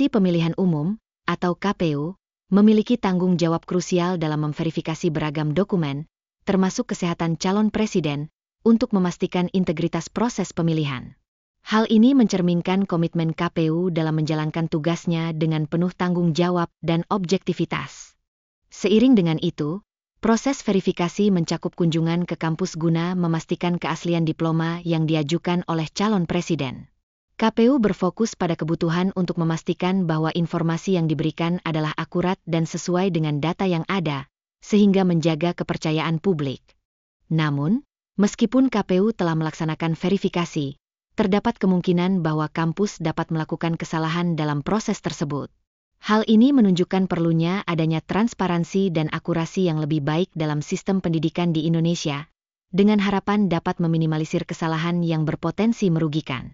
Komisi Pemilihan Umum, atau KPU, memiliki tanggung jawab krusial dalam memverifikasi beragam dokumen, termasuk kesehatan calon presiden, untuk memastikan integritas proses pemilihan. Hal ini mencerminkan komitmen KPU dalam menjalankan tugasnya dengan penuh tanggung jawab dan objektivitas. Seiring dengan itu, proses verifikasi mencakup kunjungan ke kampus guna memastikan keaslian diploma yang diajukan oleh calon presiden. KPU berfokus pada kebutuhan untuk memastikan bahwa informasi yang diberikan adalah akurat dan sesuai dengan data yang ada, sehingga menjaga kepercayaan publik. Namun, meskipun KPU telah melaksanakan verifikasi, terdapat kemungkinan bahwa kampus dapat melakukan kesalahan dalam proses tersebut. Hal ini menunjukkan perlunya adanya transparansi dan akurasi yang lebih baik dalam sistem pendidikan di Indonesia, dengan harapan dapat meminimalisir kesalahan yang berpotensi merugikan.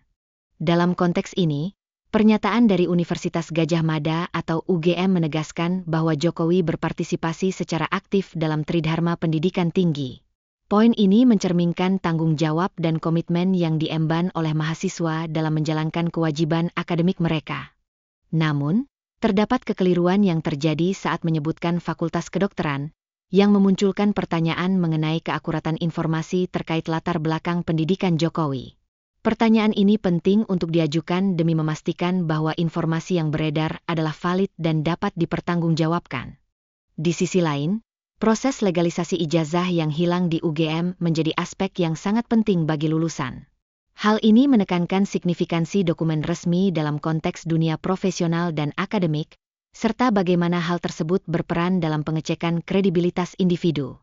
Dalam konteks ini, pernyataan dari Universitas Gadjah Mada atau UGM menegaskan bahwa Jokowi berpartisipasi secara aktif dalam Tridharma Pendidikan Tinggi. Poin ini mencerminkan tanggung jawab dan komitmen yang diemban oleh mahasiswa dalam menjalankan kewajiban akademik mereka. Namun, terdapat kekeliruan yang terjadi saat menyebutkan Fakultas Kedokteran, yang memunculkan pertanyaan mengenai keakuratan informasi terkait latar belakang pendidikan Jokowi. Pertanyaan ini penting untuk diajukan demi memastikan bahwa informasi yang beredar adalah valid dan dapat dipertanggungjawabkan. Di sisi lain, proses legalisasi ijazah yang hilang di UGM menjadi aspek yang sangat penting bagi lulusan. Hal ini menekankan signifikansi dokumen resmi dalam konteks dunia profesional dan akademik, serta bagaimana hal tersebut berperan dalam pengecekan kredibilitas individu.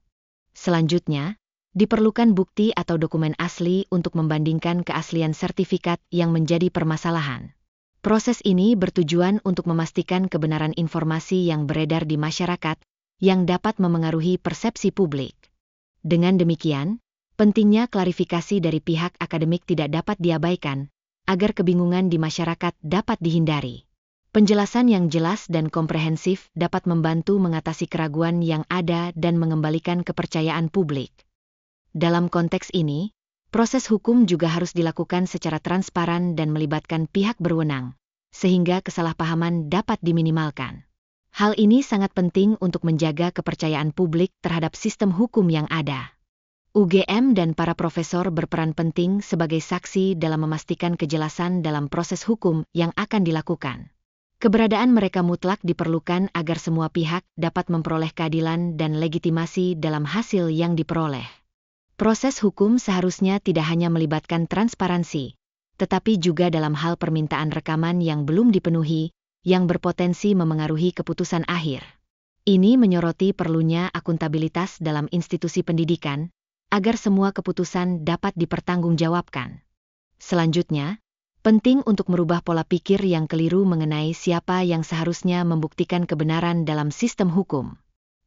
Selanjutnya, diperlukan bukti atau dokumen asli untuk membandingkan keaslian sertifikat yang menjadi permasalahan. Proses ini bertujuan untuk memastikan kebenaran informasi yang beredar di masyarakat, yang dapat memengaruhi persepsi publik. Dengan demikian, pentingnya klarifikasi dari pihak akademik tidak dapat diabaikan, agar kebingungan di masyarakat dapat dihindari. Penjelasan yang jelas dan komprehensif dapat membantu mengatasi keraguan yang ada dan mengembalikan kepercayaan publik. Dalam konteks ini, proses hukum juga harus dilakukan secara transparan dan melibatkan pihak berwenang, sehingga kesalahpahaman dapat diminimalkan. Hal ini sangat penting untuk menjaga kepercayaan publik terhadap sistem hukum yang ada. UGM dan para profesor berperan penting sebagai saksi dalam memastikan kejelasan dalam proses hukum yang akan dilakukan. Keberadaan mereka mutlak diperlukan agar semua pihak dapat memperoleh keadilan dan legitimasi dalam hasil yang diperoleh. Proses hukum seharusnya tidak hanya melibatkan transparansi, tetapi juga dalam hal permintaan rekaman yang belum dipenuhi, yang berpotensi memengaruhi keputusan akhir. Ini menyoroti perlunya akuntabilitas dalam institusi pendidikan, agar semua keputusan dapat dipertanggungjawabkan. Selanjutnya, penting untuk merubah pola pikir yang keliru mengenai siapa yang seharusnya membuktikan kebenaran dalam sistem hukum.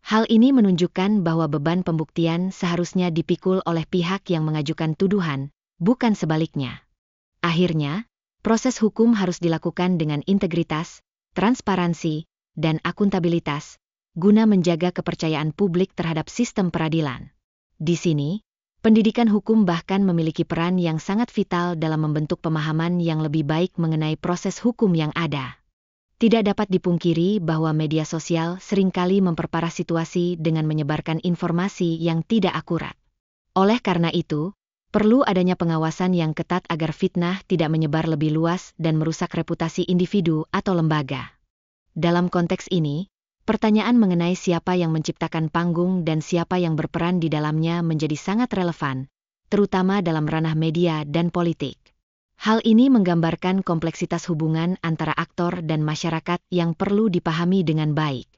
Hal ini menunjukkan bahwa beban pembuktian seharusnya dipikul oleh pihak yang mengajukan tuduhan, bukan sebaliknya. Akhirnya, proses hukum harus dilakukan dengan integritas, transparansi, dan akuntabilitas, guna menjaga kepercayaan publik terhadap sistem peradilan. Di sini, pendidikan hukum bahkan memiliki peran yang sangat vital dalam membentuk pemahaman yang lebih baik mengenai proses hukum yang ada. Tidak dapat dipungkiri bahwa media sosial seringkali memperparah situasi dengan menyebarkan informasi yang tidak akurat. Oleh karena itu, perlu adanya pengawasan yang ketat agar fitnah tidak menyebar lebih luas dan merusak reputasi individu atau lembaga. Dalam konteks ini, pertanyaan mengenai siapa yang menciptakan panggung dan siapa yang berperan di dalamnya menjadi sangat relevan, terutama dalam ranah media dan politik. Hal ini menggambarkan kompleksitas hubungan antara aktor dan masyarakat yang perlu dipahami dengan baik.